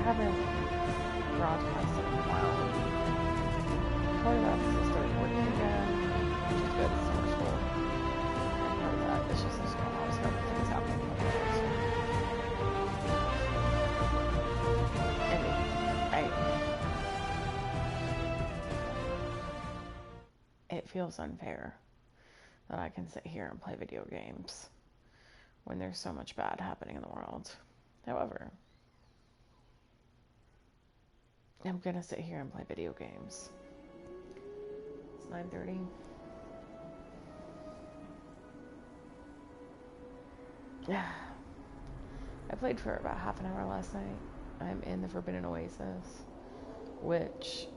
haven't broadcasted in a while. Part of that is I started working again, which is good. It's summer school. And part of that is just there's a lot of stuff, things happening in the world. And it feels unfair that I can sit here and play video games when there's so much bad happening in the world. However, I'm gonna sit here and play video games. It's 9:30. Yeah. I played for about half an hour last night. I'm in the Forbidden Oasis, which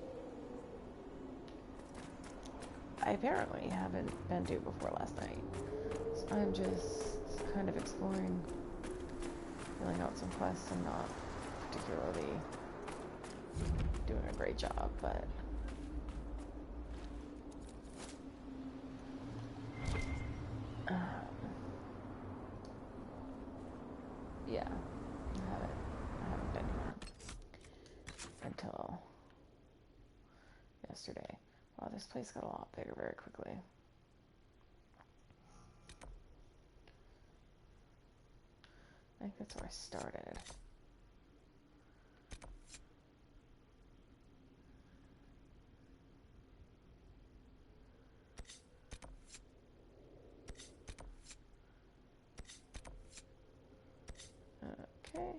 I apparently haven't been to before last night. So I'm just kind of exploring, filling out some quests. I'm not particularly doing a great job, but yeah, I haven't been here until yesterday. Wow, this place got a lot bigger very quickly. I think that's where I started. Okay.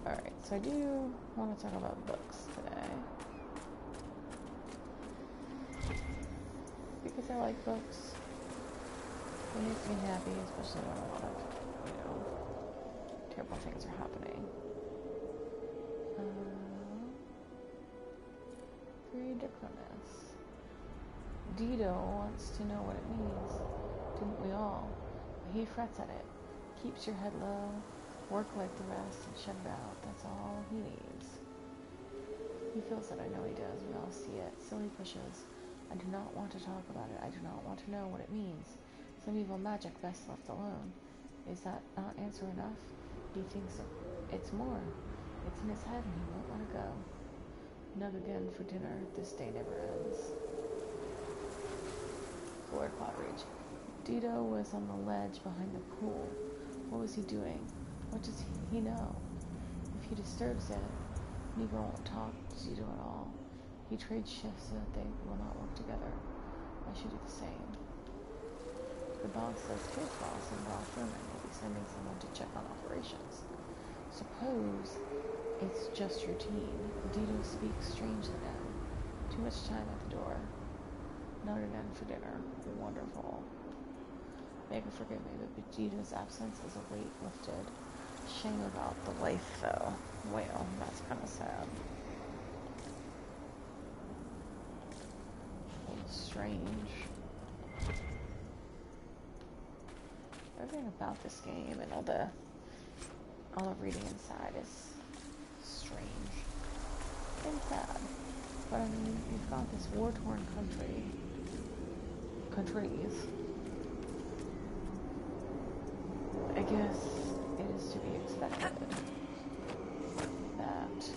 Alright, so I do want to talk about books today. Because I like books. They make me happy, especially when a lot of, terrible things are happening. Ridiculous. Dido wants to know what it means. Didn't we all? But he frets at it. Keeps your head low, work like the rest, and shut it out. That's all he needs. He feels it. I know he does. We all see it. Silly pushes. I do not want to talk about it. I do not want to know what it means. Some evil magic best left alone. Is that not answer enough? He thinks it's more. It's in his head and he won't let it go. Nug again for dinner. This day never ends. Lord Cloudreach. Dido was on the ledge behind the pool. What was he doing? What does he know? If he disturbs it, Negro won't talk to Dido at all. He trades shifts so that they will not work together. I should do the same. The boss says his boss and Ralph Furman will be sending someone to check on operations. Suppose it's just routine. Dido speaks strangely now. Too much time at the door. Not an end for dinner. Wonderful. Make her forgive me, but Dido's absence is a weight lifted. Shame about the life, though. Well, that's kind of sad. Strange. Everything about this game and all the reading inside is strange and sad. But I mean, you've got this war-torn countries. I guess it is to be expected that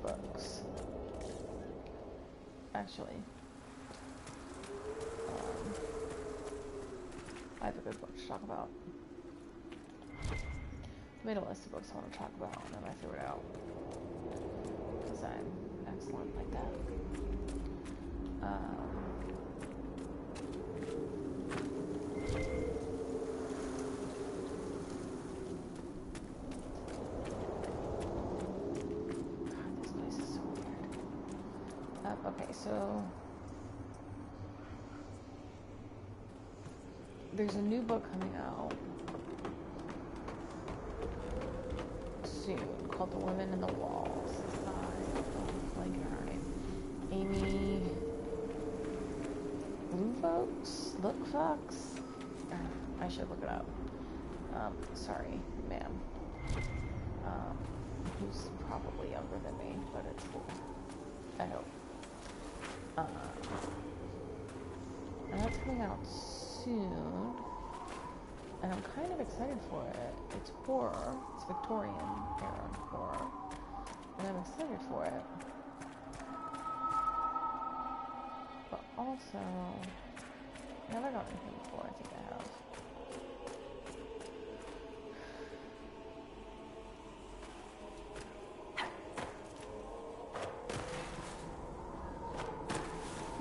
books. Actually, I have a good book to talk about. I made a list of books I want to talk about, and then I threw it out because I'm excellent like that. Okay, so there's a new book coming out soon called The Women in the Walls. It's by, blanking on her name, Amy Lookfox? I should look it up. Sorry, ma'am. Who's probably younger than me, but it's cool. I hope. And that's coming out soon. And I'm kind of excited for it. It's horror. It's Victorian era horror. And I'm excited for it. But also, I never got anything before. I think I have.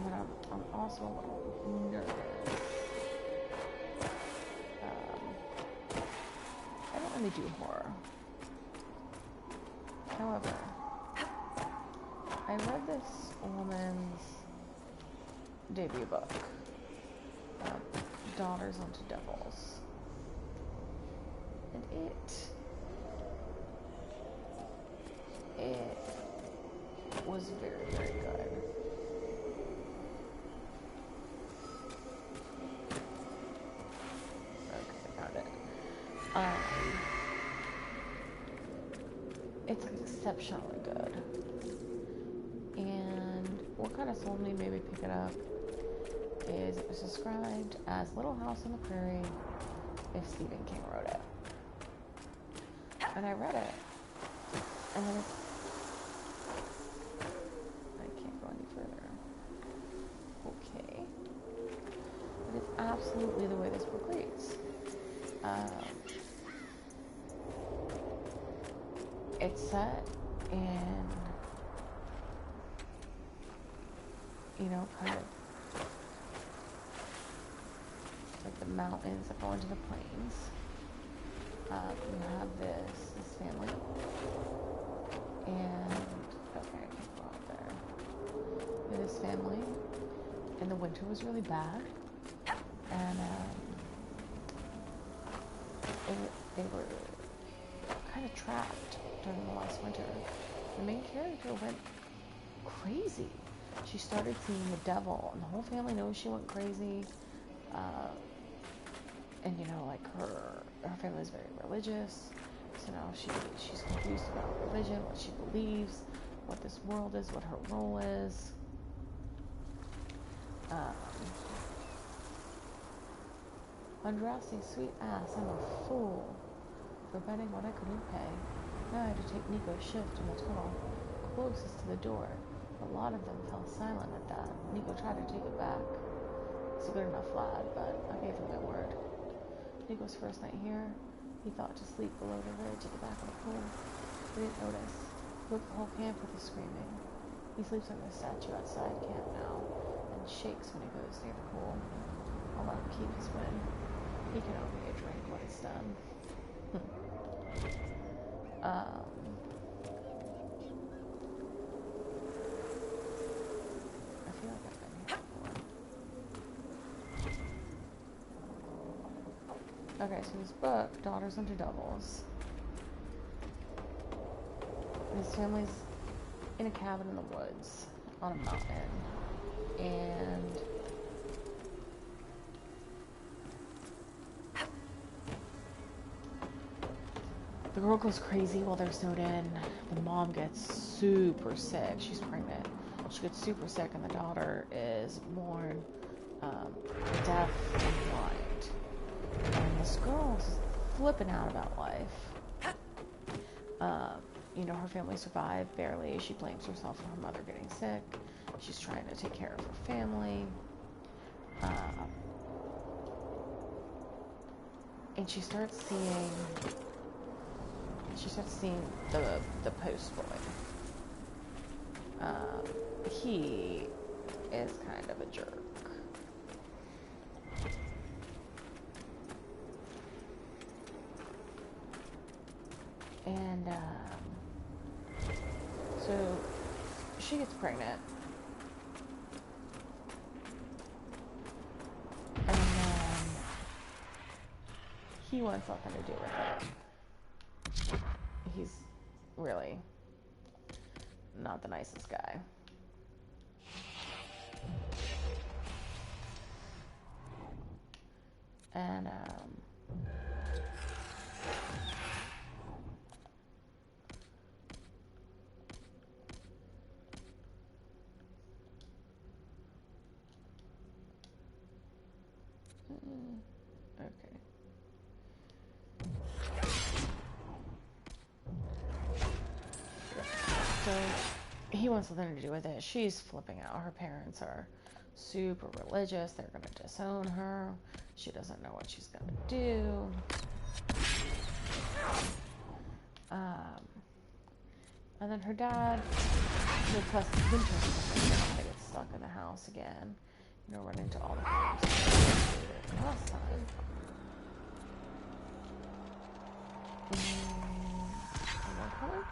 But I'm also a little nervous. I don't really do horror. However, I read this woman's debut book, Daughters Unto Devils, and it was very, very good. Okay, I found it. It's exceptionally good. And what kind of sold me made me pick it up is it was described as Little House on the Prairie if Stephen King wrote it. And I read it. And then I can't go any further. Okay. But it's absolutely the way this book reads. It's set in, kind of like the mountains that go into the plains. You have this family, and okay, I can't go out there. You have this family, and the winter was really bad, and they were kind of trapped during the last winter. The main character went crazy. She started seeing the devil, and the whole family knows she went crazy. And like her family is very religious, so now she's confused about religion, what she believes, what this world is, what her role is. Andraste's sweet ass, I'm a fool for betting what I couldn't pay. Now I had to take Nico's shift in the tunnel closest to the door. A lot of them fell silent at that. Nico tried to take it back. It's a good enough lad, but I gave him my word. Nico's first night here, he thought to sleep below the ridge at the back of the pool. We didn't notice. Look, the whole camp with the screaming. He sleeps under a statue outside camp now, and shakes when he goes near the pool. I'll let him keep his win. He can owe me a drink when it's done. I feel like I've been here before. Okay, so this book, Daughters Unto Devils. His family's in a cabin in the woods on a mountain, and the girl goes crazy while they're snowed in. The mom gets super sick. She's pregnant. She gets super sick, and the daughter is born deaf and blind. And this girl's flipping out about life. Her family survived barely. She blames herself for her mother getting sick. She's trying to take care of her family. And she starts seeing the post boy. He is kind of a jerk. And so she gets pregnant, he wants nothing to do with it. He's really not the nicest guy. And okay. So he wants nothing to do with it. She's flipping out. Her parents are super religious. They're going to disown her. She doesn't know what she's going to do. And then her dad, Winter gets stuck in the house again. You know, run into all the problems last time. Another color?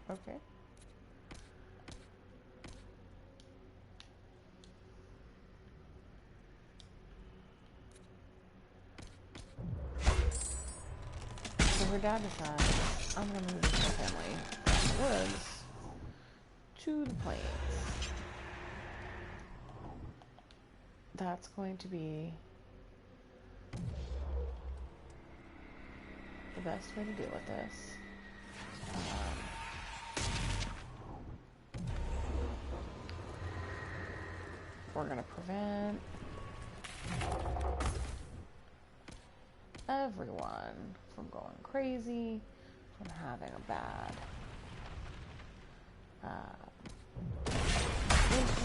Okay. So her dad decides, I'm going to move my family from the woods to the plains. That's going to be the best way to deal with this. We're going to prevent everyone from going crazy, from having a bad winter.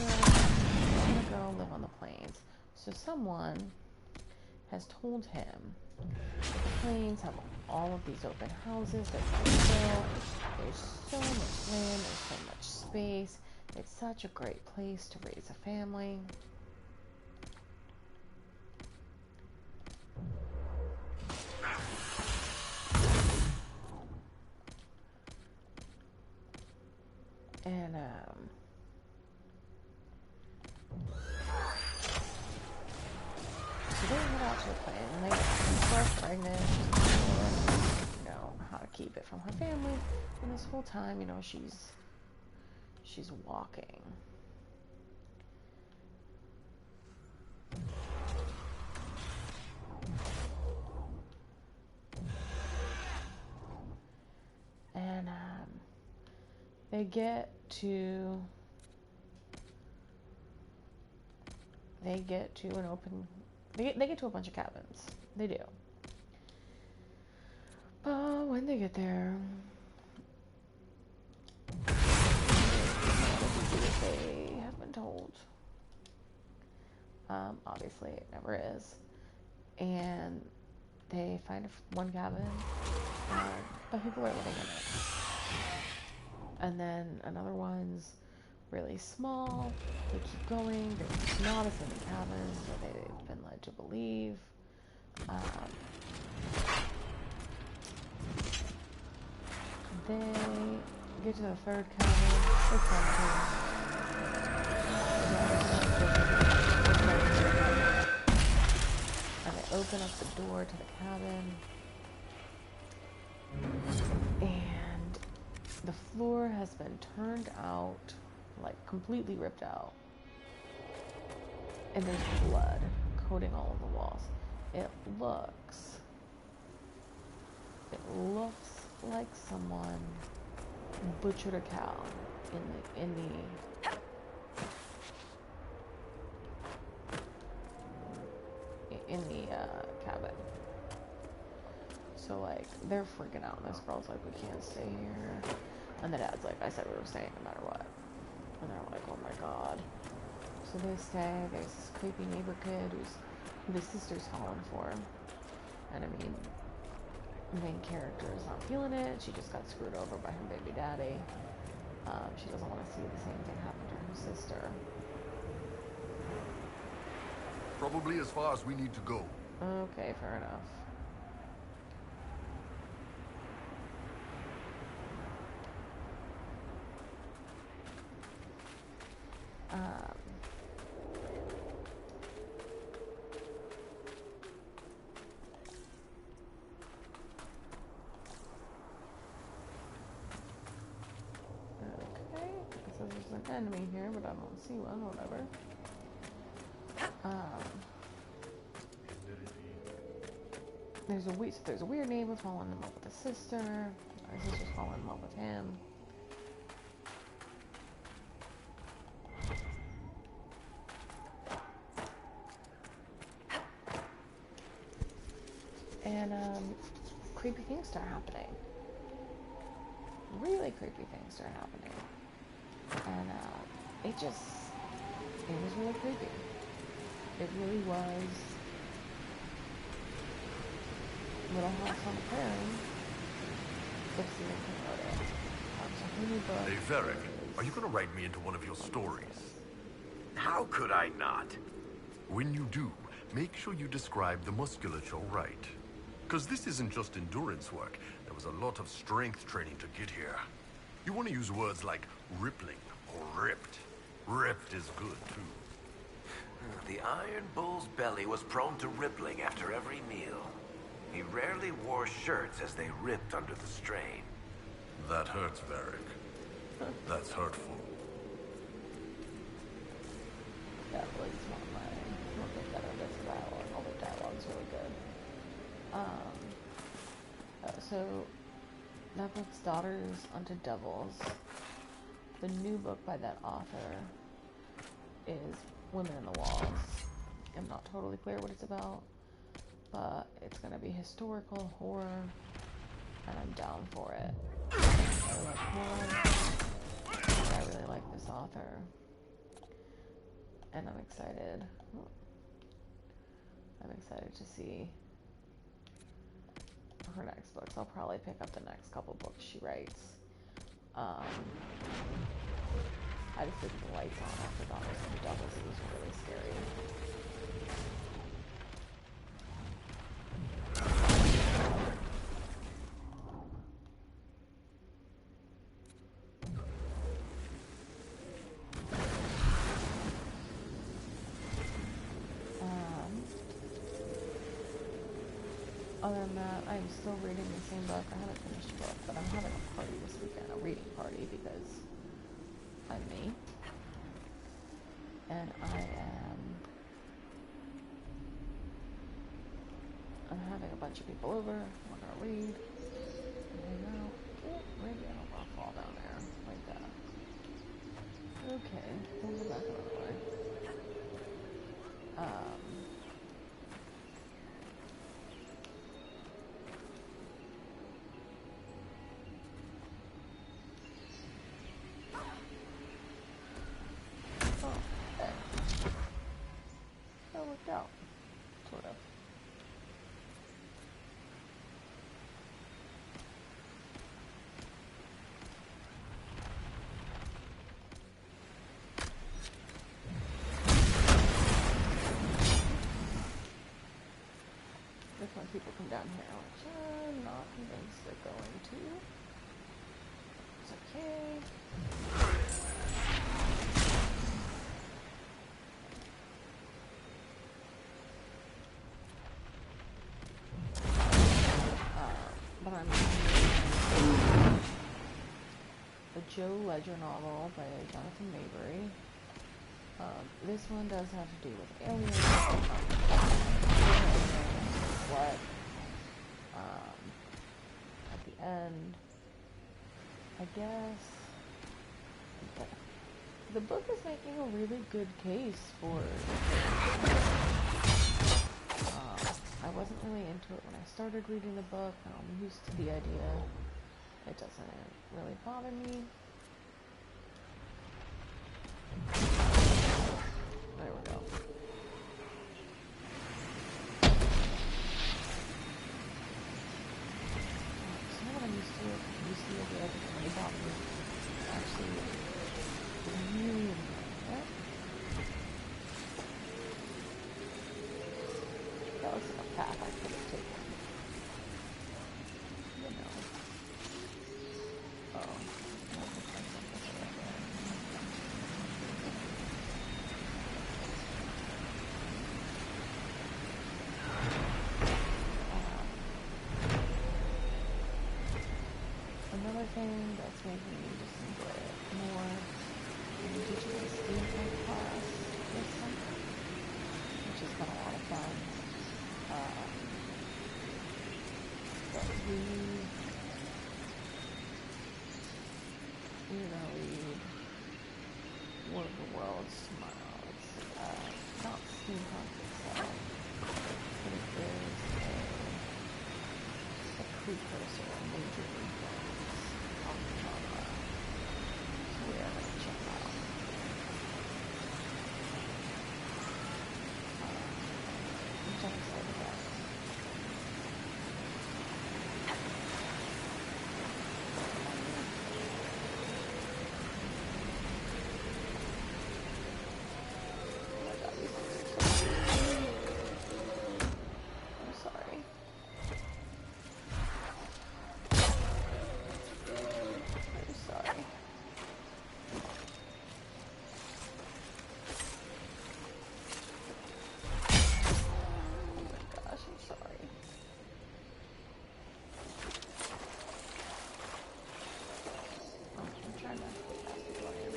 We're going to go live on the plains. So someone has told him that the plains have all of these open houses that you can build. There's so much land, there's so much space. It's such a great place to raise a family. And so they head out to the plain, and they start pregnant, or, you know, how to keep it from her family. And this whole time, you know, she's walking. And they get to an open. They get to a bunch of cabins. They do. But when they get there, they have been told. Obviously, it never is. And they find one cabin, but people are living in it. And then another one's really small. They keep going. There's not as many cabins that they've been led to believe. They get to the third cabin. They come to. And they open up the door to the cabin. And the floor has been turned out, like completely ripped out. And there's blood coating all of the walls. It looks like someone butchered a cow in the cabin. So like they're freaking out. This girl's like, we can't stay here. And the dad's like, I said we were staying no matter what. And they're like, oh my god. So they stay. There's this creepy neighbor kid who the sister's falling for. And I mean, the main character is not feeling it. She just got screwed over by her baby daddy. She doesn't want to see the same thing happen to her sister. Probably as far as we need to go. Okay, fair enough. Okay, it says there's an enemy here, but I don't see one, whatever. There's a weird neighbor falling in love with his sister. His sister's falling in love with him. And creepy things start happening. Really creepy things start happening. And it was really creepy. It really was. Little House on the Prairie. If Stephen King wrote it. It's a whole new book. Hey, Varric, are you going to write me into one of your stories? How could I not? When you do, make sure you describe the musculature right. Because this isn't just endurance work. There was a lot of strength training to get here. You want to use words like rippling or ripped. Ripped is good, too. The Iron Bull's belly was prone to rippling after every meal. He rarely wore shirts as they ripped under the strain. That hurts, Varric. That's hurtful. That was one of my better bits of dialogue. All the dialogue's really good. So that book's Daughters Unto Devils. The new book by that author is Women in the Walls. I'm not totally clear what it's about, but it's gonna be historical horror, and I'm down for it. I like horror. I really like this author, and I'm excited. I'm excited to see her next books. I'll probably pick up the next couple books she writes. I just did the lights on after Daughters Unto Devils. It was really scary. Other than that, I'm still reading the same book. I haven't finished the book, but I'm having a party this weekend, a reading party, because I'm me. And I'm having a bunch of people over. We're gonna read. And now, maybe I don't want to fall down there like that. Okay, we'll go back another way. Out, sort of. If when people come down here, which I'm not convinced they're going to. It's okay. But I'm reading the Joe Ledger novel by Jonathan Mayberry. This one does have to do with aliens. What? At the end, I guess the book is making a really good case for I wasn't really into it when I started reading the book. I'm used to the idea it doesn't really bother me. There we go. So now that I'm used to it, the other thing about me actually really enjoying it. That was a path I could have taken. You know. Oh. Another thing that's making me just enjoy it more is teaching a steampunk class this summer, which has been a lot of fun. But we're gonna read War of the Worlds tomorrow. It's not steampunk itself, but it is a precursor, a major influence on the genre. So we are going to check that out. Which I'm excited about. I'm sorry. I'm sorry. Oh my gosh, I'm sorry. Oh, I'm trying not to go past the lion.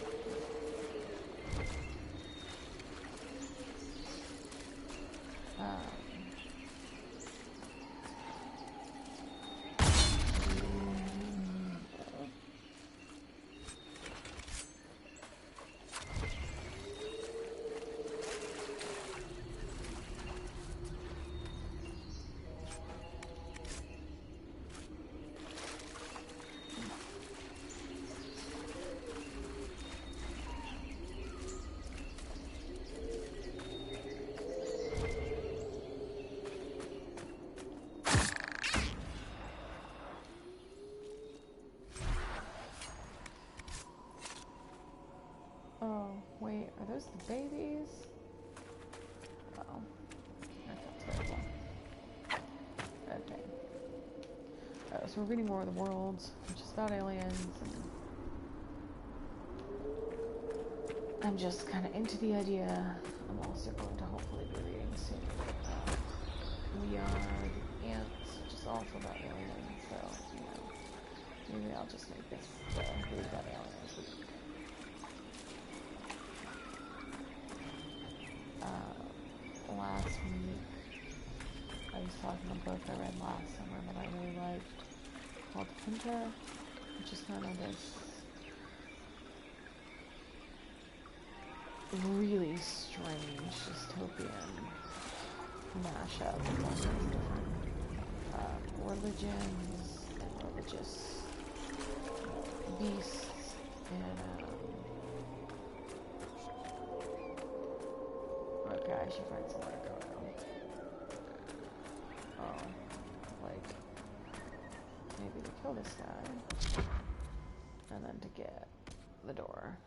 Oh, wait, are those the babies? Oh, that felt terrible. Okay. So we're reading War of the Worlds, which is about aliens, and I'm just kind of into the idea. I'm also going to hopefully be reading soon. We Are the Ants, which is also about aliens, so, you know, maybe I'll just make this read about aliens week. Last week, I was talking about a book I read last summer that I really liked, called Hunter, which is kind of this really strange dystopian mashup of all these different religions and religious beasts and okay, I should find somewhere to go now. Oh, like maybe to kill this guy and then to get the door.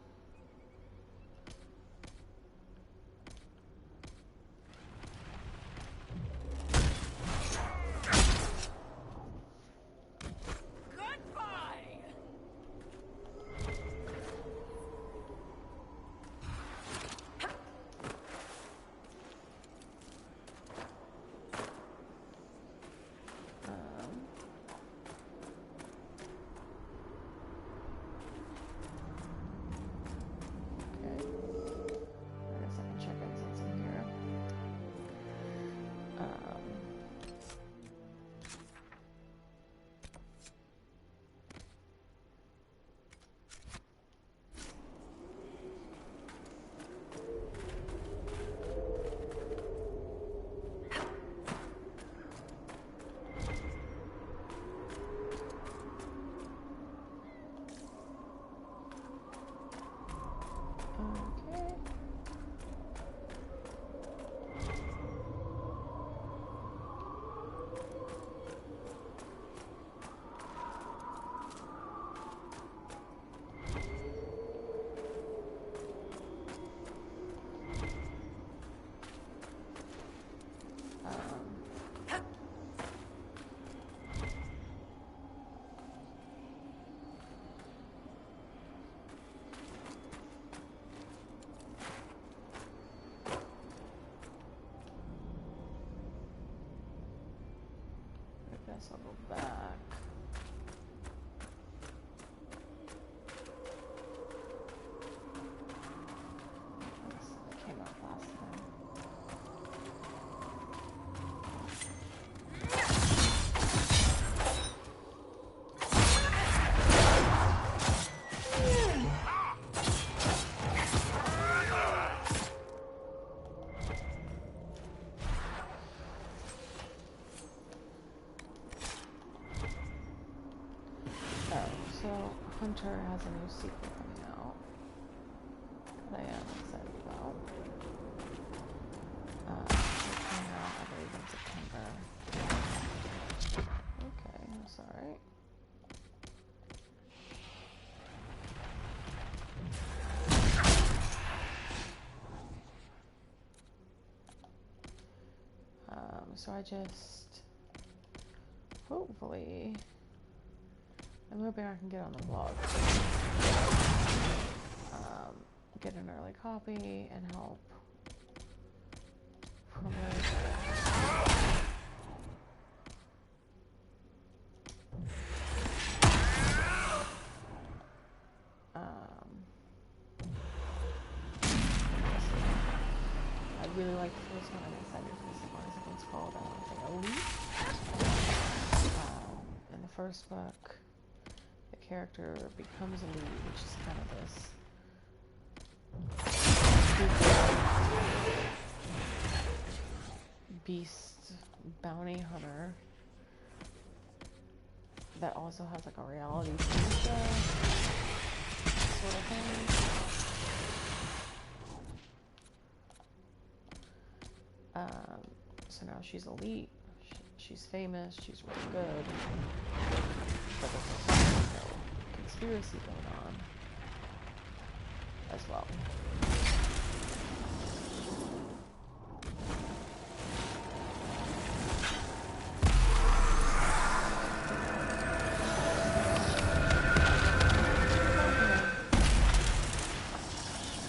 guess I'll go back. That came out last time. Hunter has a new sequel coming out that I am excited about. It came out, I believe, in September. Okay, that's alright. So I just hopefully. I'm hoping I can get on the blog, get an early copy, and help promote it. I really like the first one. I'm excited for the second one. The second one's called, I think, Elite. In the first book, character becomes a lead, which is kind of this beast bounty hunter that also has like a reality TV show sort of thing. So now she's elite, she's famous, she's really good, but there's also conspiracy going on as well.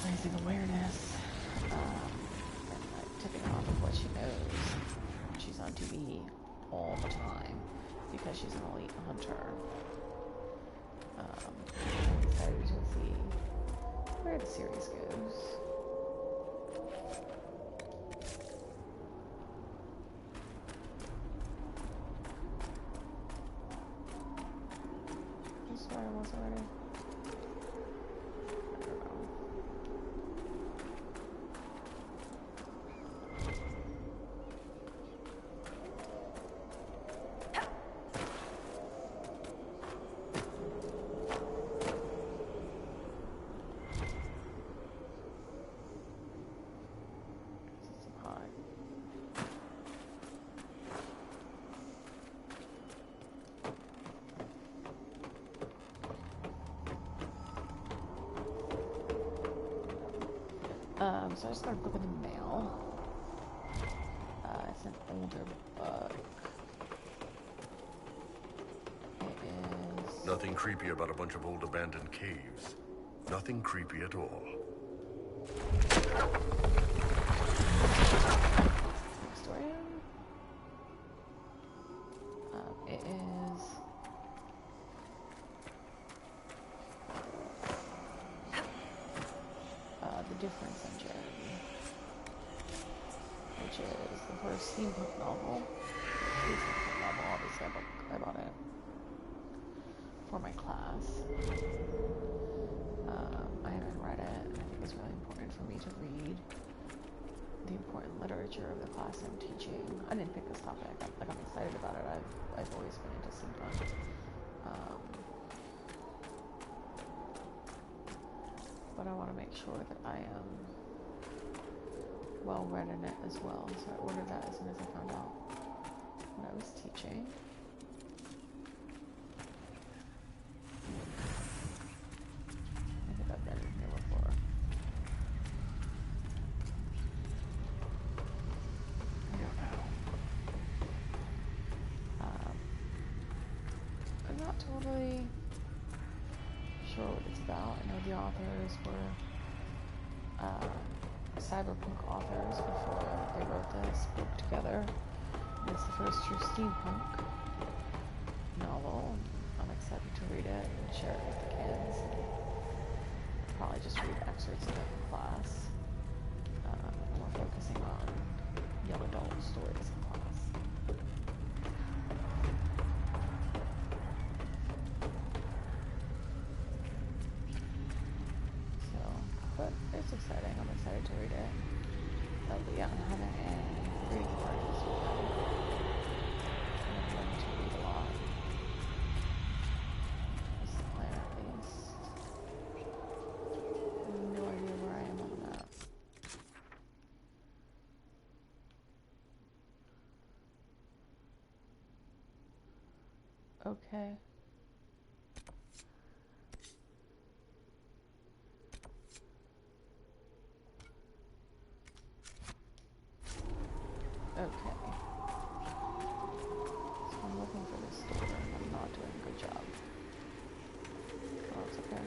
Raising awareness and like tipping off of what she knows. She's on TV all the time because she's an elite hunter. I'm excited to see where the series goes. That's where I was already. I don't know. So I just got a book in the mail. It's an older book. It is... Nothing creepy about a bunch of old abandoned caves. Nothing creepy at all. Historian? It is... The Difference Engine, which is the first steampunk novel. Obviously I bought it for my class. I haven't read it, and I think it's really important for me to read the important literature of the class I'm teaching. I didn't pick this topic. I'm excited about it. I've always been into steampunk. But I want to make sure that I am well read in it as well. So I ordered that as soon as I found out what I was teaching. I think I've read it here before. I don't know. I'm not totally sure what it's about. I know the authors were cyberpunk authors before they wrote this book together. It's the first true steampunk. novel. I'm excited to read it and share it with the kids. Probably just read excerpts of it in class. We're focusing on young adult stories in class. So, but it's exciting. I'm excited to read it. But yeah, I'm having a reading party this weekend. I'm going to read a lot. That's the plan at least. I have no idea where I am on that. Okay. Okay. So I'm looking for this door and I'm not doing a good job. Oh, it's okay.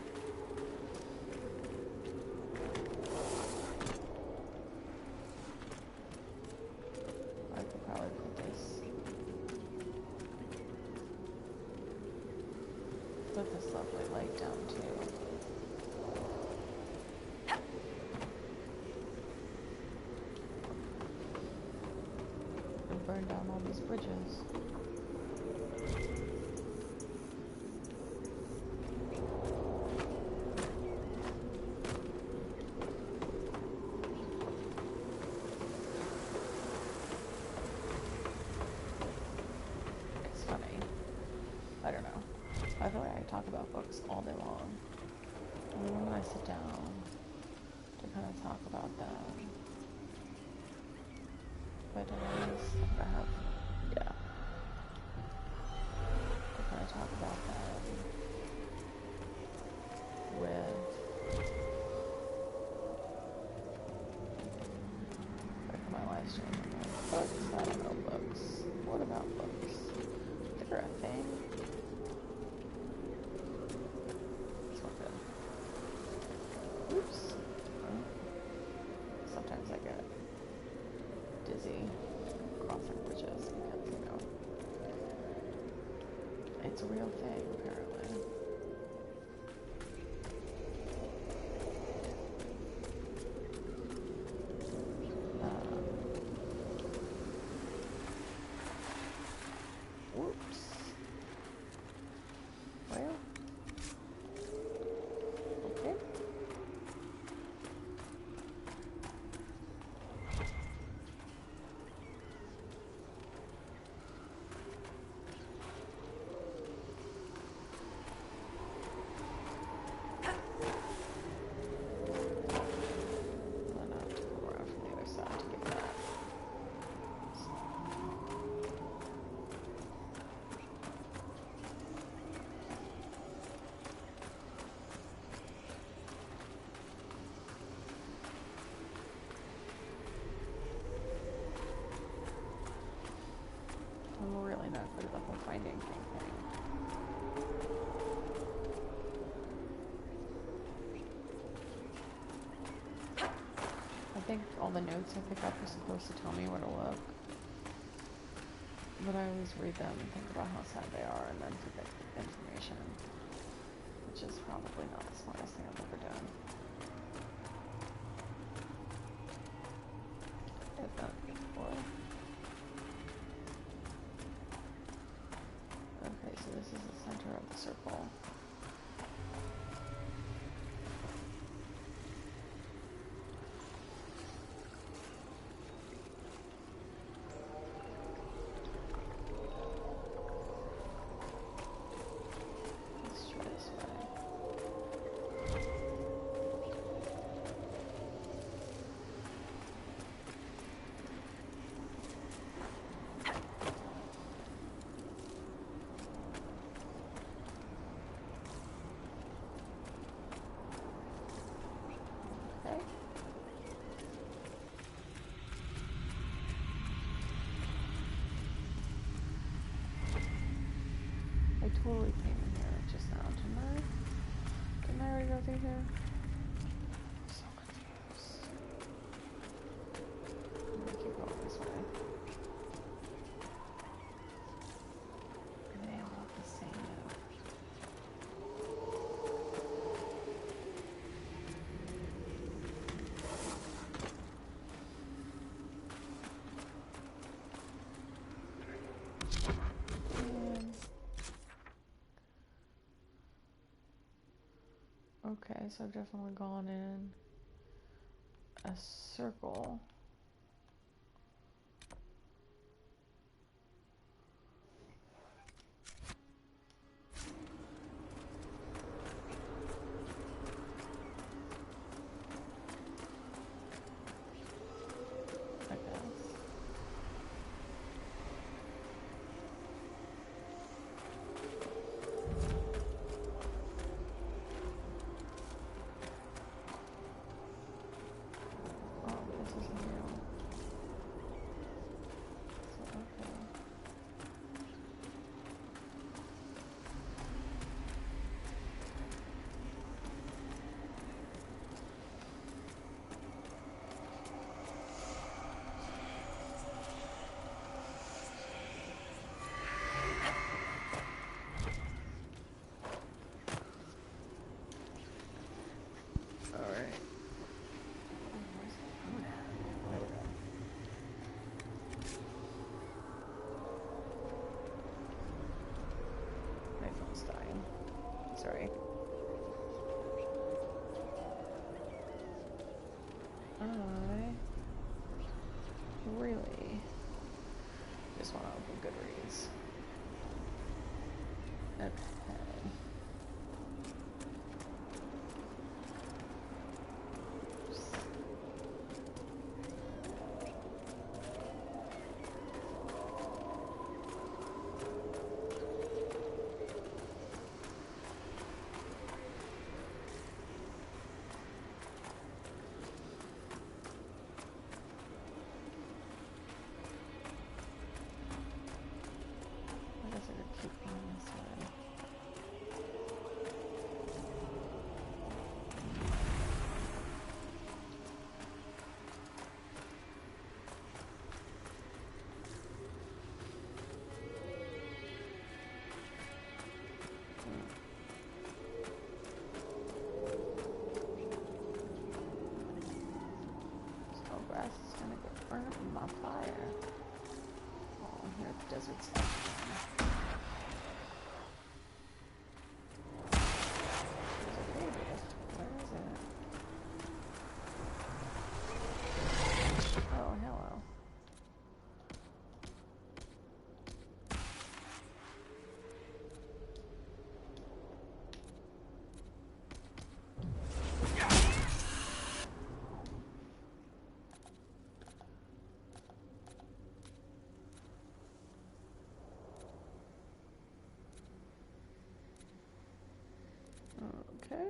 I could probably put this lovely light down too. And burn down all these bridges. It's funny. I don't know. I feel like I talk about books all day long. And then when I sit down to kind of talk about them, but anyways, I have, yeah, to kind of talk about them with, like my live stream, I'm like, books, I don't know books. What about books? They're a thing. It's not good. Oops. Sometimes I get dizzy crossing bridges because, you know, it's a real thing, apparently. Whoops. Well, okay. I'm really not good at the whole finding thing. I think all the notes I pick up are supposed to tell me where to look. But I always read them and think about how sad they are and then forget information. Which is probably not the smartest thing I've ever done. I've done it before. Okay, so this is the center of the circle. Let's try this way. Okay. I totally came in here just now, didn't I? Didn't I already go through here? I'm so confused. I'm gonna keep going this way. They all look the Okay, so I've definitely gone in a circle. Sorry. I really just want to open Goodreads. Okay. My fire. Oh, here at the desert stuff. There's a baby. Where is it? Oh, hello. Okay.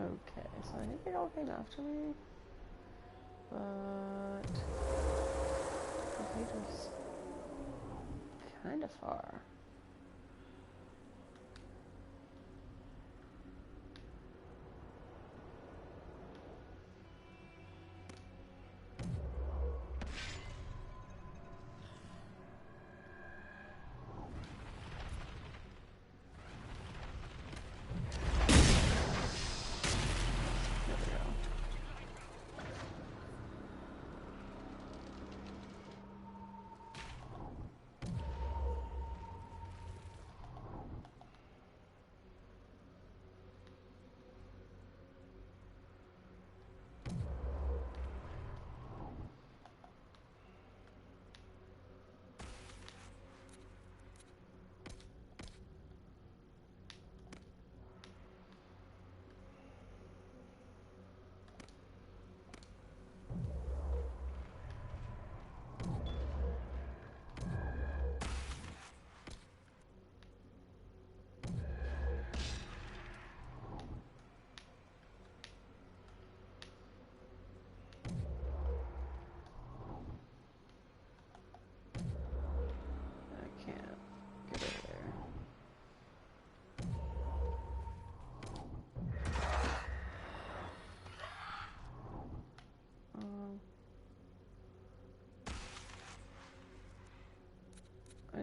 Okay, so I think they all came after me, but the page was kind of far.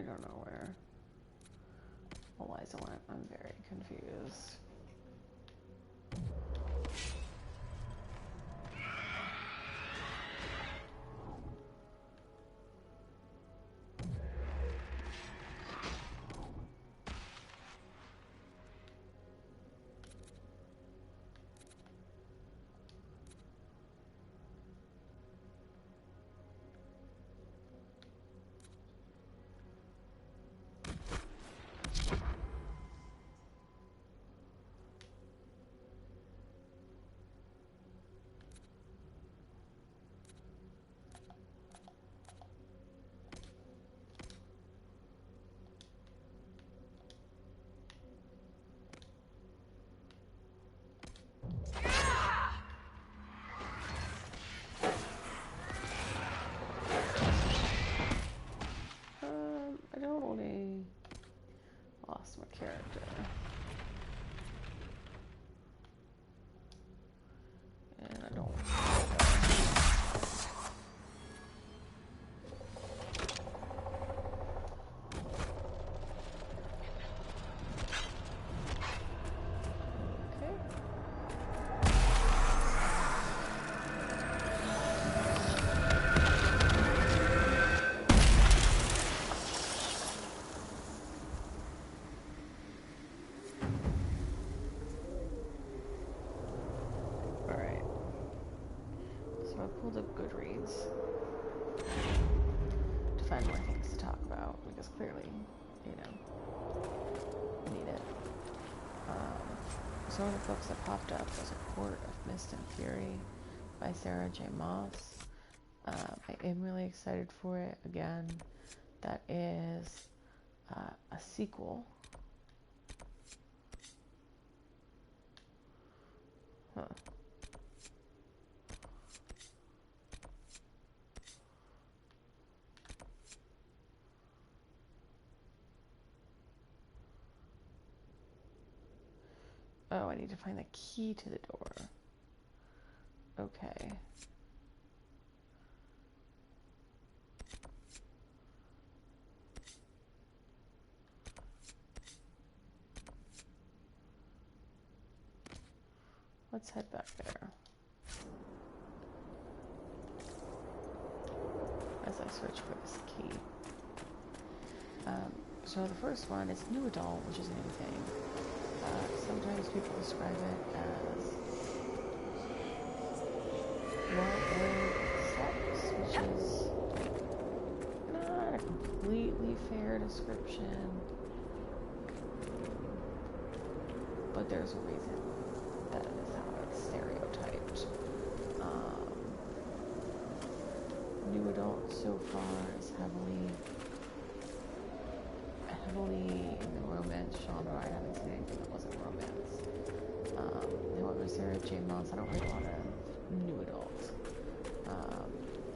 don't know where Eliza went. I'm very confused. I totally lost my character. And I don't. Pulled up Goodreads to find more things to talk about because clearly, you know, I need it. Some of the books that popped up was A Court of Mist and Fury by Sarah J. Maas. I am really excited for it. Again, that is a sequel. Huh. Oh, I need to find the key to the door. Okay. Let's head back there. As I search for this key. So the first one is New Adult, which is a new thing. Sometimes people describe it as sex, which is not a completely fair description, but there's a reason that is how it's stereotyped. New Adult so far is heavily in the romance genre. I haven't seen anything that wasn't romance. However, Sarah J. Maas, I don't read a lot of new adults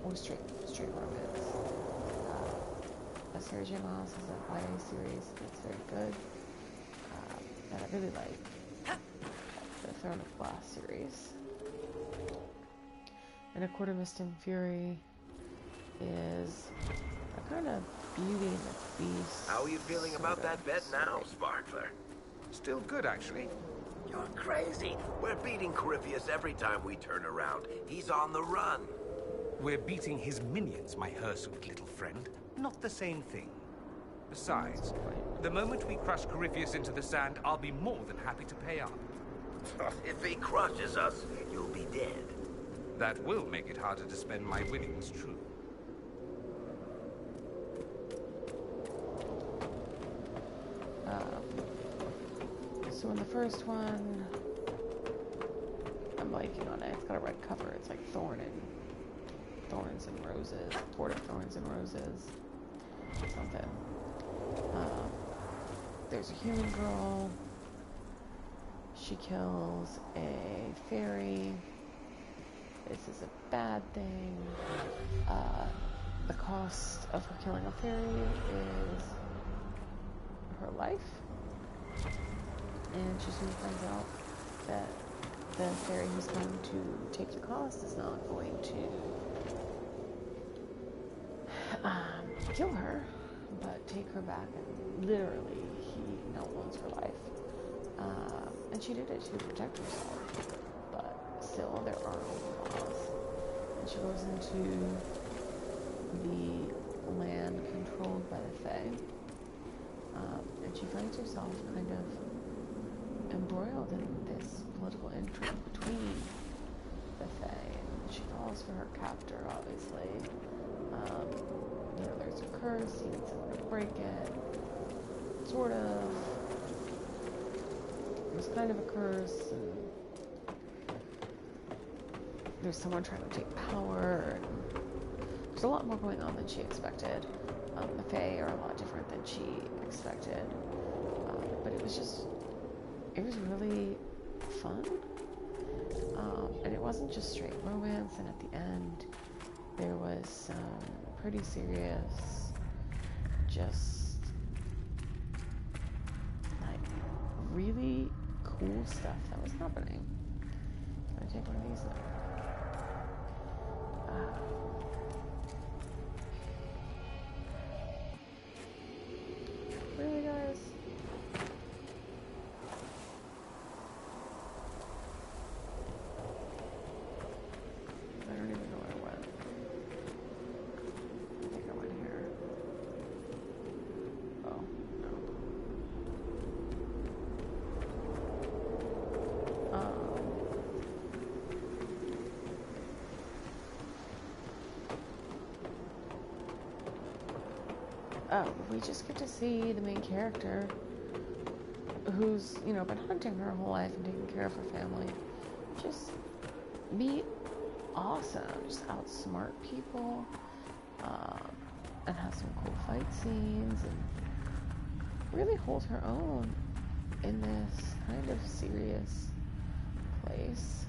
or straight romance. But Sarah J. Maas is a YA series that's very good that I really like. The Throne of Glass series. And A Court of Mist and Fury is a kind of Beauty and the Beast. How are you feeling about that bet now, Sparkler? Still good, actually. You're crazy. We're beating Corypheus every time we turn around. He's on the run. We're beating his minions, my hirsute little friend. Not the same thing. Besides, the moment we crush Corypheus into the sand, I'll be more than happy to pay up. If he crushes us, you'll be dead. That will make it harder to spend my winnings, true. So in the first one, I'm liking on it. It's got a red cover. It's like Thorns and Roses, Court of Thorns and Roses, something. There's a human girl. She kills a fairy. This is a bad thing. The cost of her killing a fairy is her life. And she soon finds out that the fairy who's going to take the cost is not going to kill her, but take her back, and literally he now owns her life. And she did it to protect herself, but still there are laws. And she goes into the land controlled by the Fae, and she finds herself kind of embroiled in this political intrigue between the Fae, and she falls for her captor, obviously. You know, there's a curse, he needs someone to break it, sort of. There's kind of a curse, and there's someone trying to take power, and there's a lot more going on than she expected. The Fae are a lot different than she expected, but it was really fun, and it wasn't just straight romance, and at the end there was some pretty serious, just like really cool stuff that was happening. Can I take one of these now? Really, guys? I don't even know where I went. I think I went here. Oh, no. Oh, we just get to see the main character who's, you know, been hunting her whole life and taking care of her family. Just be awesome. Just outsmart people, and have some cool fight scenes, and really hold her own in this kind of serious place.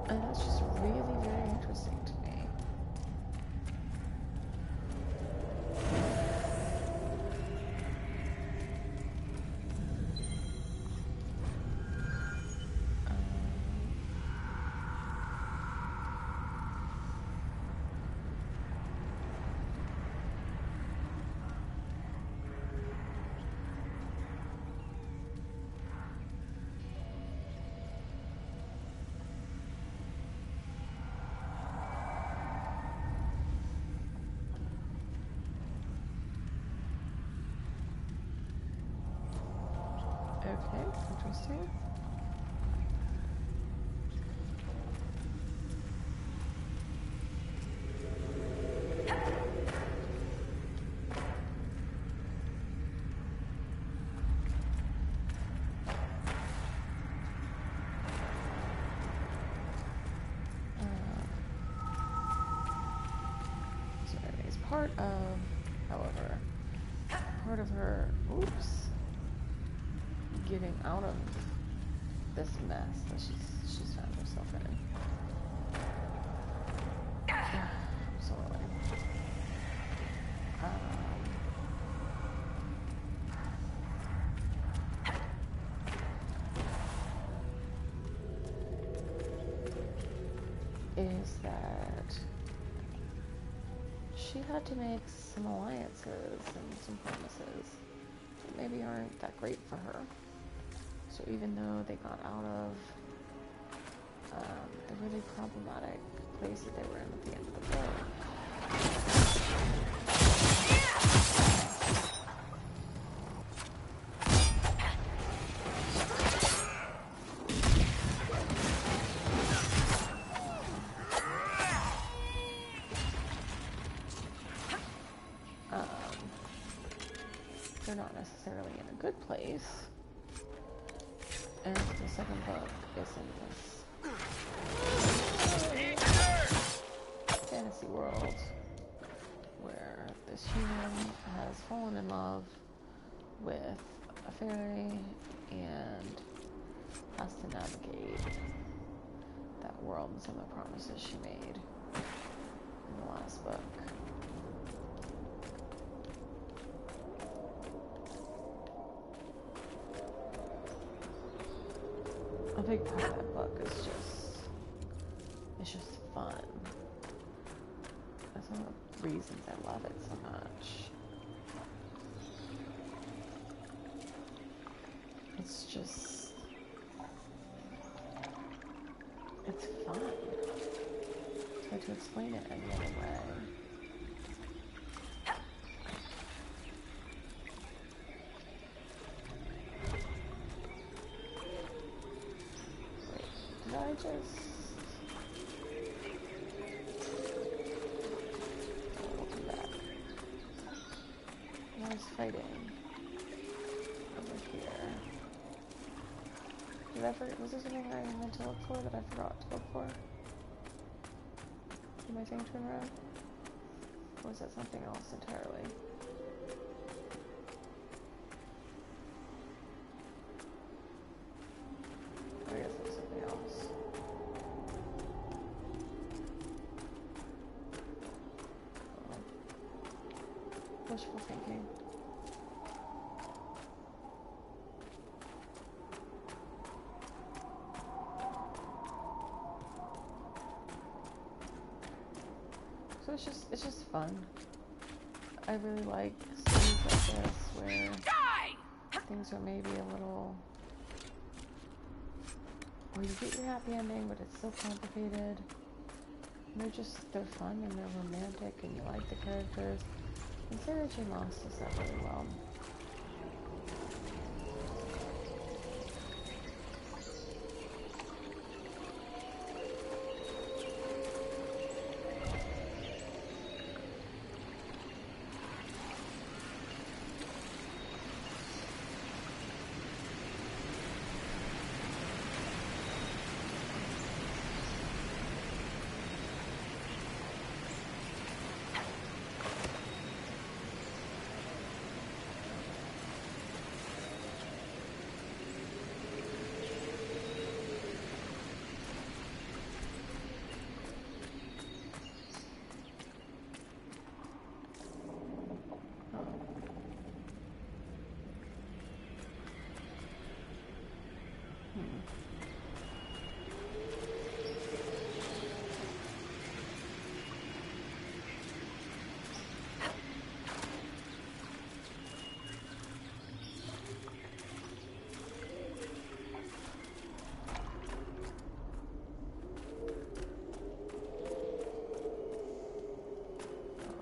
And that's just really very interesting to me. Okay, interesting. So anyways, part of her, oops, getting out of this mess that she's found herself in. I'm so annoying. Is that she had to make some alliances and some promises that maybe aren't that great for her. So even though they got out of the really problematic place that they were in at the end of the book, they're not necessarily in a good place. And the second book is in this fantasy world where this human has fallen in love with a fairy and has to navigate that world and some of the promises she made in the last book. a big part of that book is it's just fun. That's one of the reasons I love it so much. It's just, it's fun. It's hard to explain it any other way. Wait, did I just... Fighting over here. Did I forget? Was there something I meant to look for that I forgot to look for? Did my thing turn around? Or was that something else entirely? I guess it was something else. Oh. Wishful thinking. So it's just fun. I really like scenes like this where things are maybe a little, or you get your happy ending, but it's so complicated. And they're fun and they're romantic and you like the characters. And Sarah J. Maas does that really well.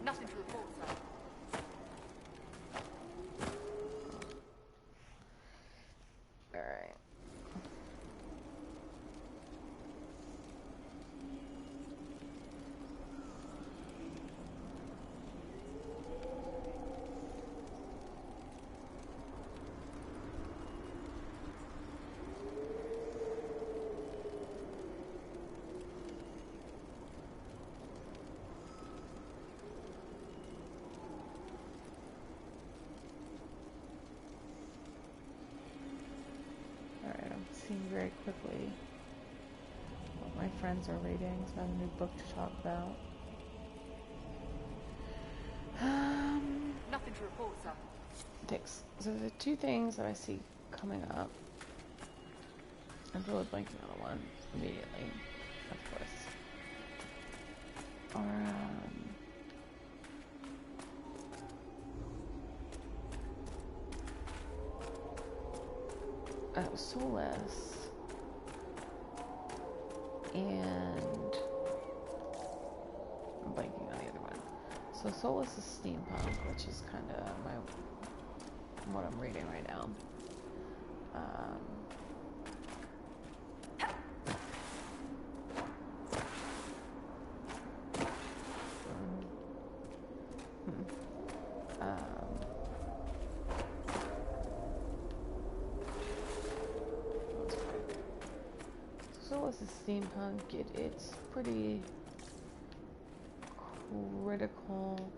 Nothing to report, sir. Alright. Seeing very quickly what my friends are reading. So I have a new book to talk about. Nothing to report, sir. Thanks. So the two things that I see coming up, I'm really blanking on one immediately, of course, are Soulless and I'm blanking on the other one. So Soulless is steampunk, which is kind of what I'm reading right now. Soulless is steampunk. It's pretty critical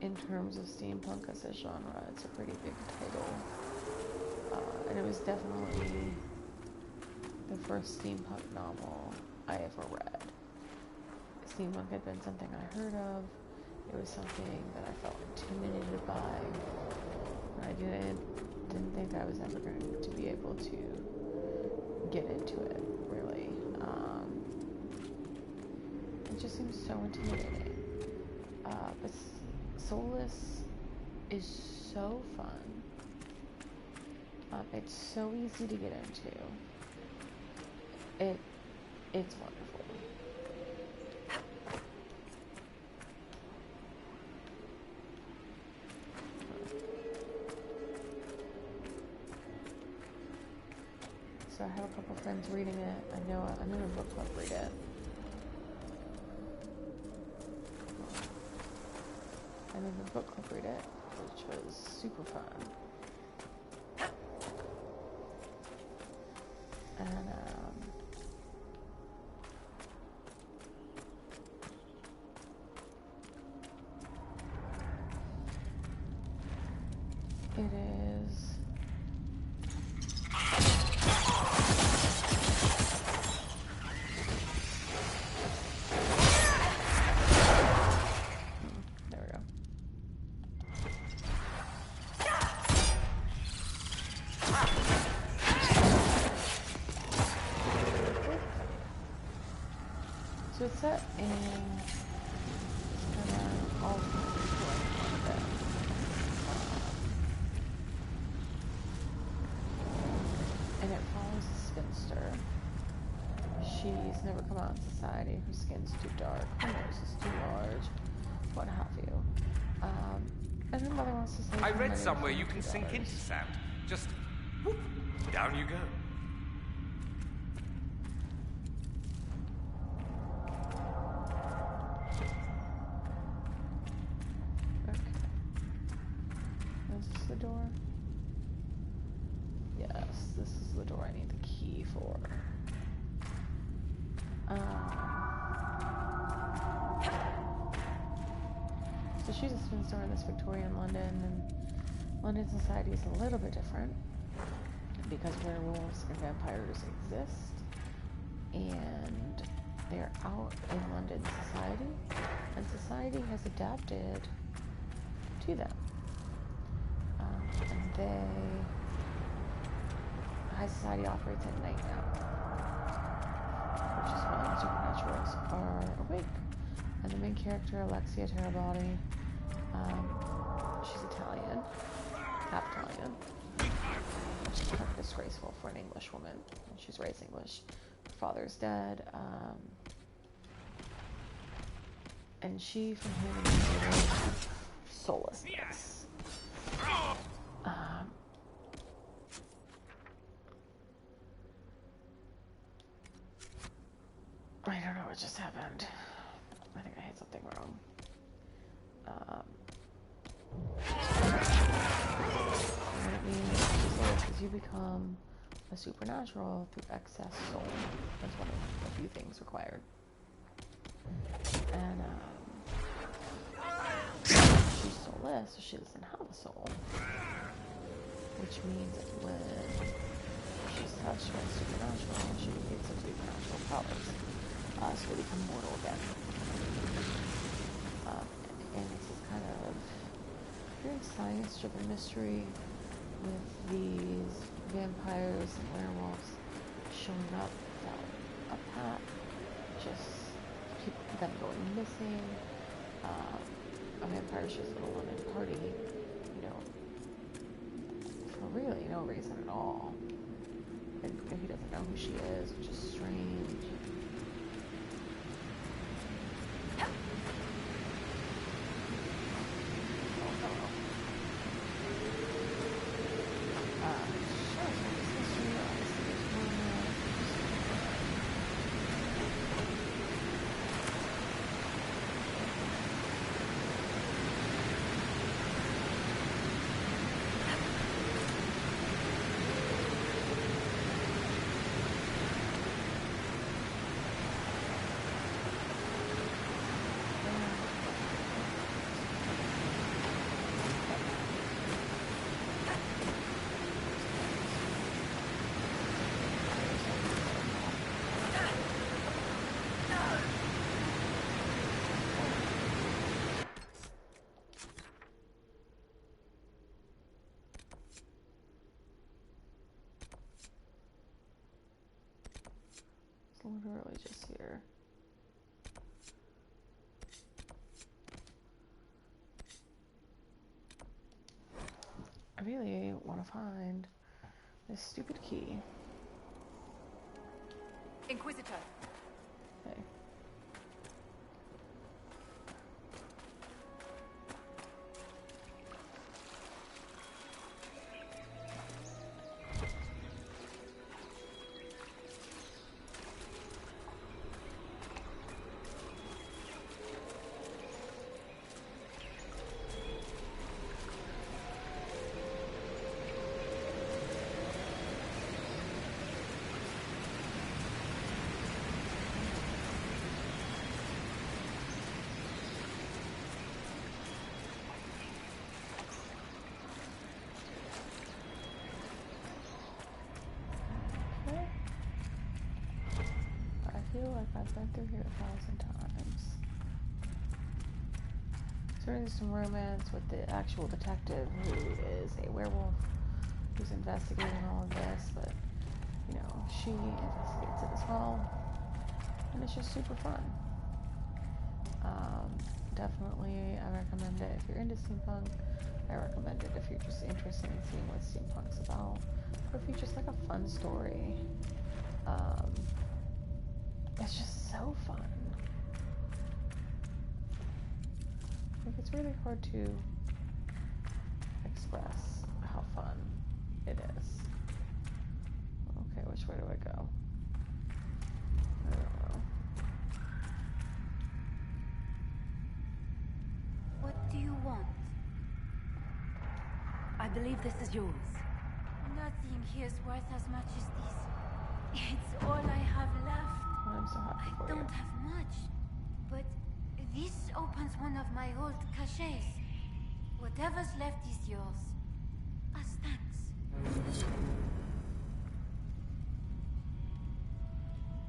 in terms of steampunk as a genre. It's a pretty big title, and it was definitely the first steampunk novel I ever read. Steampunk had been something I heard of. It was something that I felt intimidated by. I didn't didn't think I was ever going to be able to get into it, really. It just seems so intimidating. But Solus is so fun. It's so easy to get into. It's wonderful. So I have a couple friends reading it. I'm in a book club read it. I'm in the book club read it, which was super fun. And it is there we go. So it's set in kind of all and it follows a spinster. She's never come out in society. Her skin's too dark. Her nose is too large. What have you. And her mother wants to say. I read somewhere you can sink into sand. Just whoop, down you go. Is this the door? Yes, this is the door I need the key for. So she's a spinster in this Victorian London, and London society is a little bit different because werewolves and vampires exist, and they're out in London society, and society has adapted to them. And high society operates at night now, which is when supernaturals are awake. And the main character, Alexia Terabati, she's Italian, half Italian, which is kind of disgraceful for an English woman. She's raised English. Her father's dead, and she, from here, is soullessness. I don't know what just happened. I think I hit something wrong. What it means is you become a supernatural through excess soul. That's one of a few things required. And she's soulless, so she doesn't have a soul. Which means that when she's touched by supernatural, she gets some supernatural powers. So they become mortal again. And it's this kind of very science-driven mystery with these vampires and werewolves showing up without a path, just them going missing. A vampire shows up at a London party, for really no reason at all. And he doesn't know who she is, which is strange. literally just here. I really want to find this stupid key. Inquisitor. Hey. I feel like I've been through here 1,000 times. Starting some romance with the actual detective who is a werewolf who's investigating all of this, but you know, she investigates it as well. And it's just super fun. Definitely I recommend it if you're into steampunk. I recommend it if you're just interested in seeing what steampunk's about. Or if you just like a fun story. It's just so fun. Like, it's really hard to express how fun it is. Okay, which way do I go? I don't know. What do you want? I believe this is yours. Nothing here's worth as much as this. It's all I have left. Well, I'm so happy I for you. don't have much, but this opens one of my old caches. Whatever's left is yours. As thanks.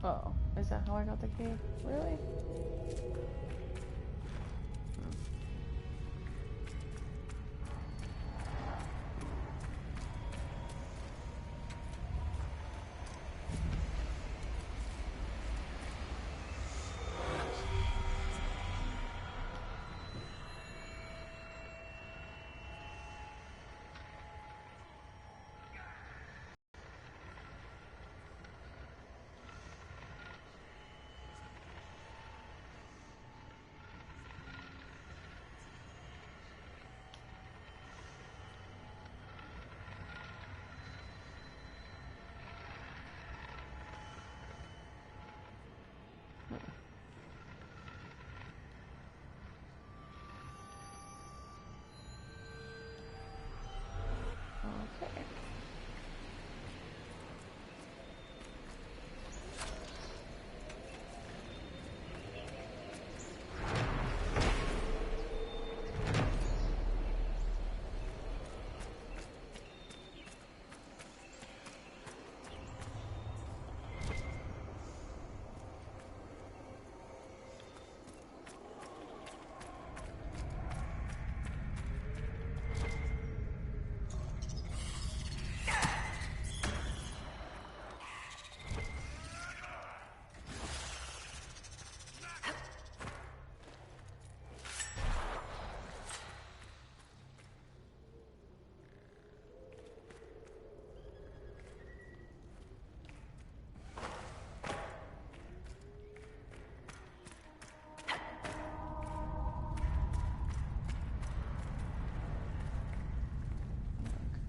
Oh, is that how I got the key? Really? Okay.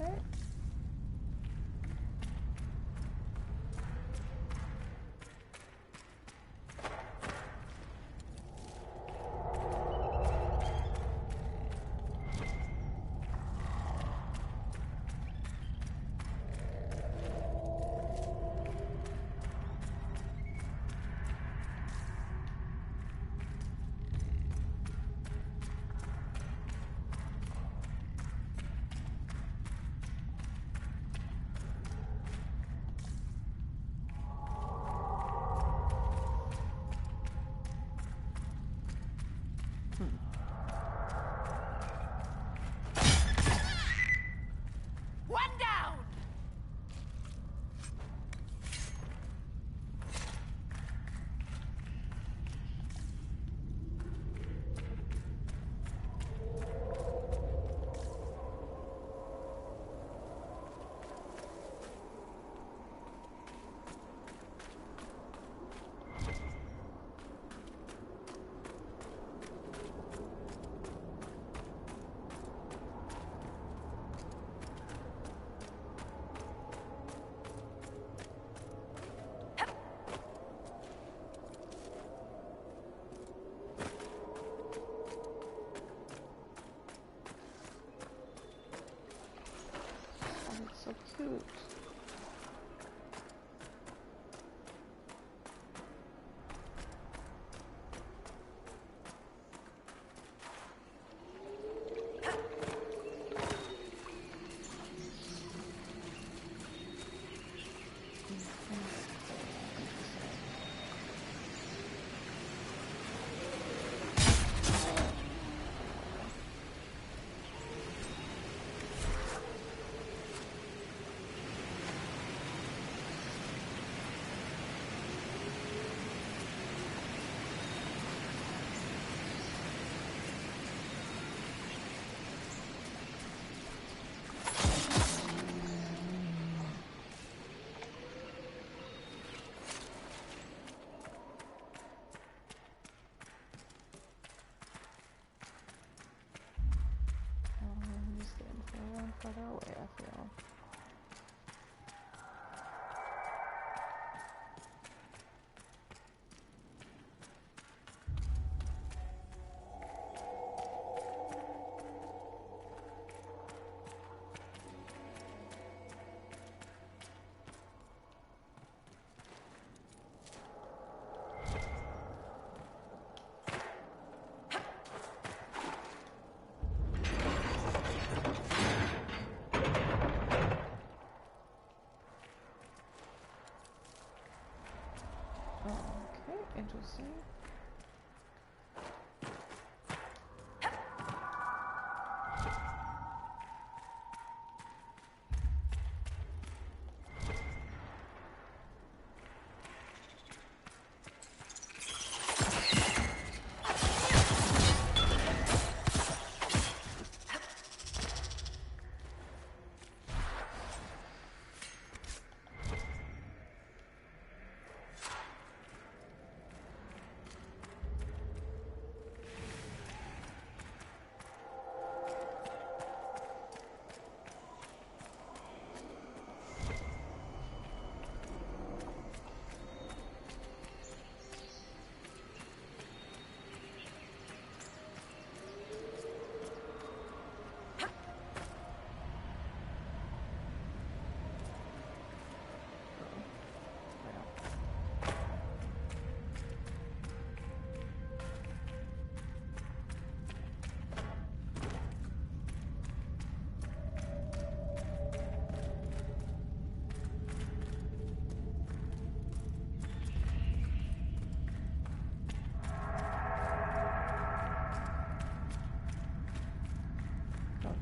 Okay. So cute. I'm just getting further and further away, I feel. Okay, interesting.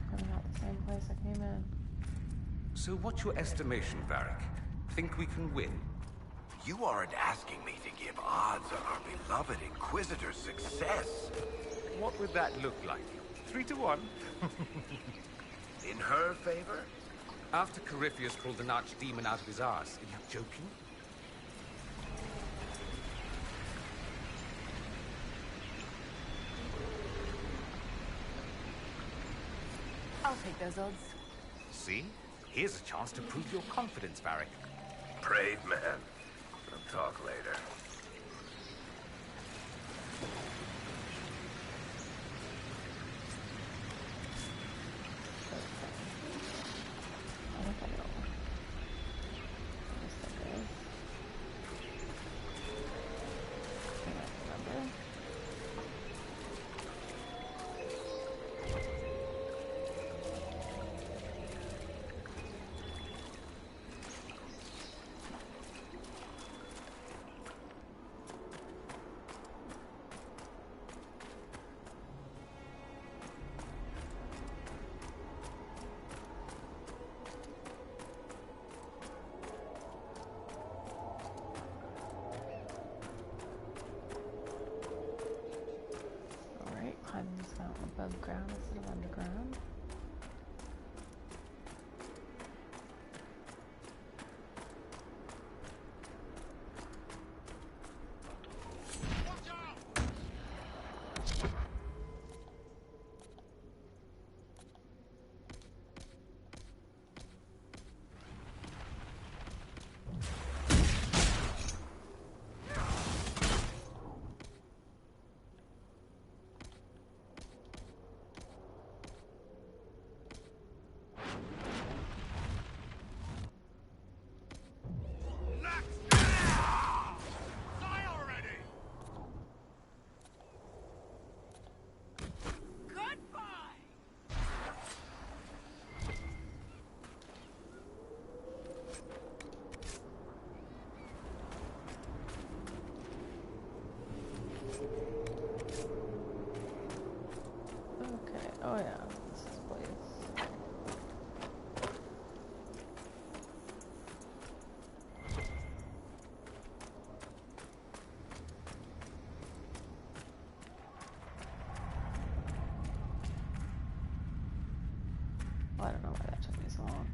Coming out the same place I came in. So what's your estimation, Varric? Think we can win? You aren't asking me to give odds on our beloved Inquisitor's success. What would that look like? 3-1? In her favor? After Corypheus pulled an archdemon out of his arse, are you joking? I'll take those odds. See? Here's a chance to prove your confidence, Varric. Brave man. We'll talk later. I think I know. Yes, that is. I don't remember. Alright, climbing this mountain above ground instead of underground. Well, I don't know why that took me so long.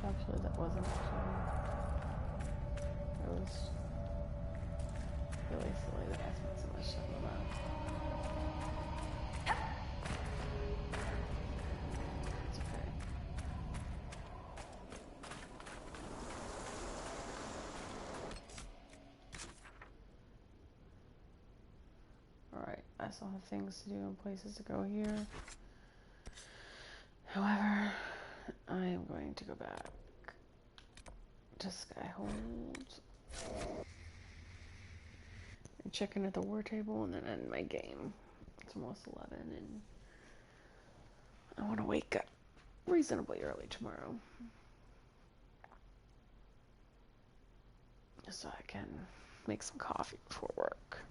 Actually, that wasn't actually. It was really silly that I spent so much time on that. It's okay. Alright, I still have things to do and places to go here. However, I am going to go back to Skyhold and check in at the war table and then end my game. It's almost 11 and I want to wake up reasonably early tomorrow so I can make some coffee before work.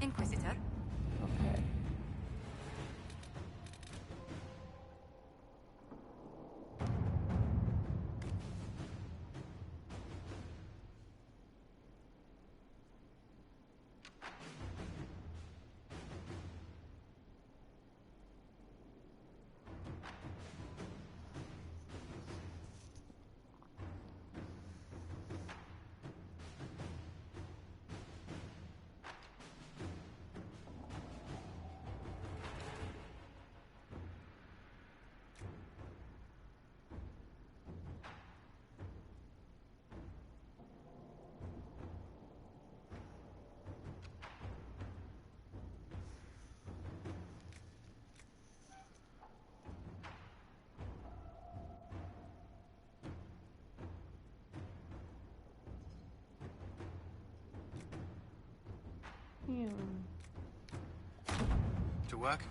Inquisitor. Okay. To work?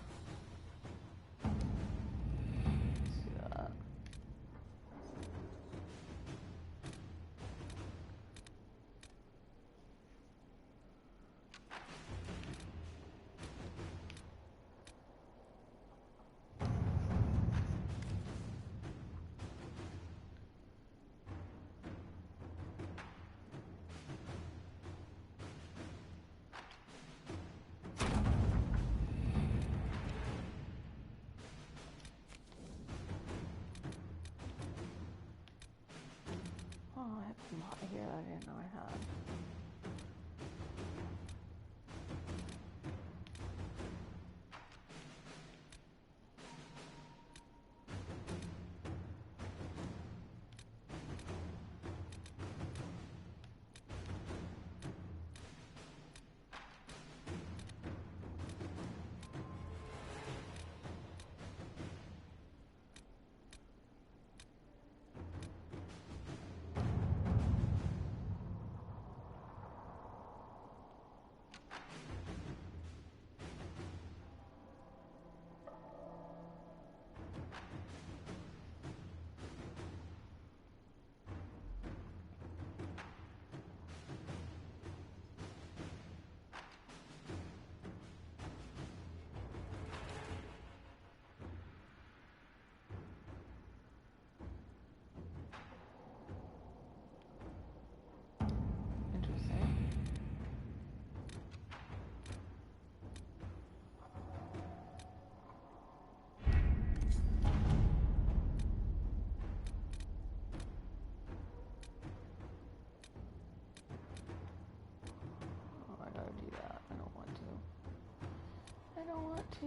want to.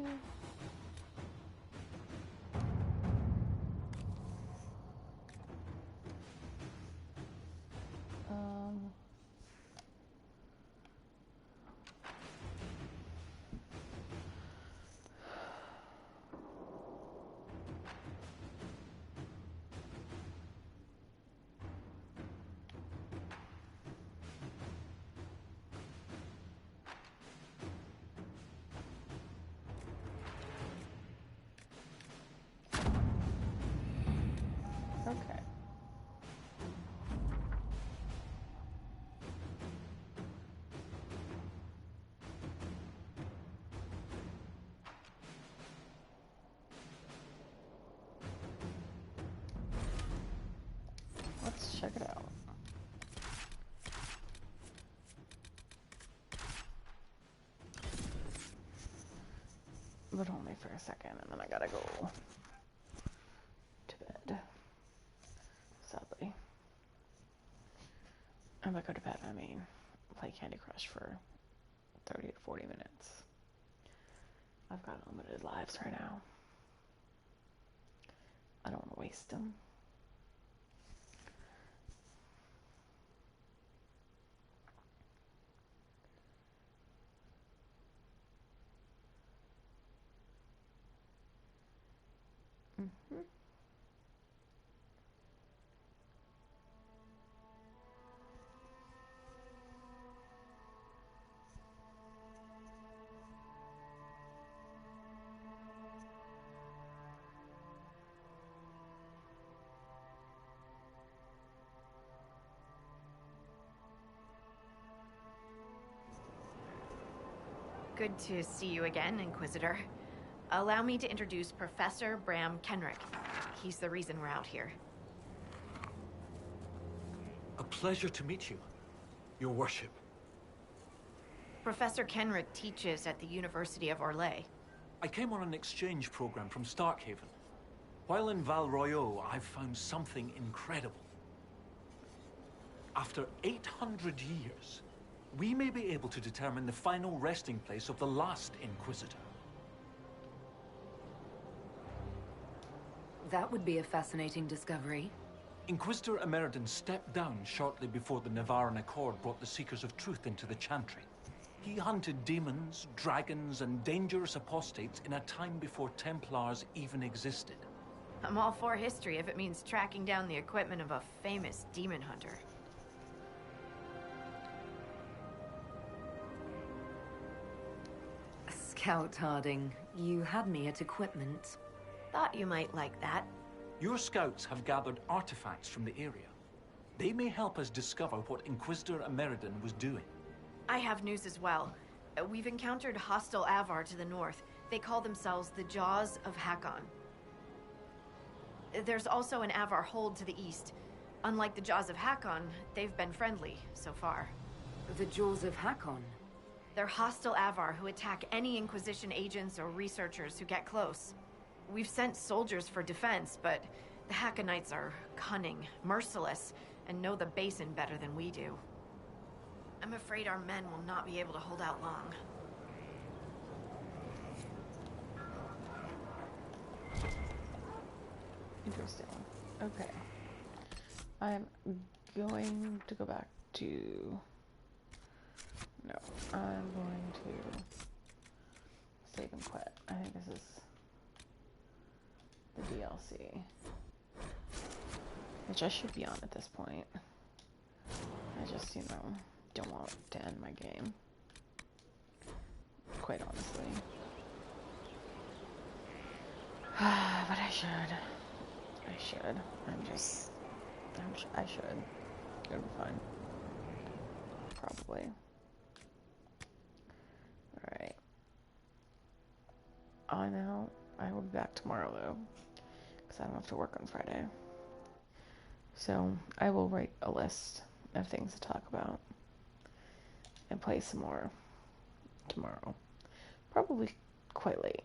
Okay. Let's check it out. But only for a second, and then I gotta go to bed. Sadly. And by go to bed, I mean play Candy Crush for 30 to 40 minutes. I've got unlimited lives right now. I don't want to waste them. Mm-hmm. Good to see you again, Inquisitor. Allow me to introduce Professor Bram Kenrick. He's the reason we're out here. A pleasure to meet you, Your Worship. Professor Kenrick teaches at the University of Orlais. I came on an exchange program from Starkhaven. While in Val Royeaux, I've found something incredible. After 800 years, we may be able to determine the final resting place of the last Inquisitor. That would be a fascinating discovery. Inquisitor Emeridon stepped down shortly before the Nevarran Accord brought the Seekers of Truth into the Chantry. He hunted demons, dragons, and dangerous apostates in a time before Templars even existed. I'm all for history if it means tracking down the equipment of a famous demon hunter. Scout Harding, you had me at equipment. Thought you might like that. Your scouts have gathered artifacts from the area. They may help us discover what Inquisitor Emeridon was doing. I have news as well. We've encountered hostile Avar to the north. They call themselves the Jaws of Hakon. There's also an Avar hold to the east. Unlike the Jaws of Hakon, they've been friendly so far. The Jaws of Hakon? They're hostile Avar who attack any Inquisition agents or researchers who get close. We've sent soldiers for defense, but the Hakonites are cunning, merciless, and know the basin better than we do. I'm afraid our men will not be able to hold out long. Interesting. Okay. I'm going to go back to... No, I'm going to save and quit. I think this is the DLC, which I should be on at this point. I just, don't want to end my game, quite honestly. But I should. I should. It'll be fine. Probably. Alright. I will be back tomorrow though, because I don't have to work on Friday. So I will write a list of things to talk about and play some more tomorrow. Probably quite late.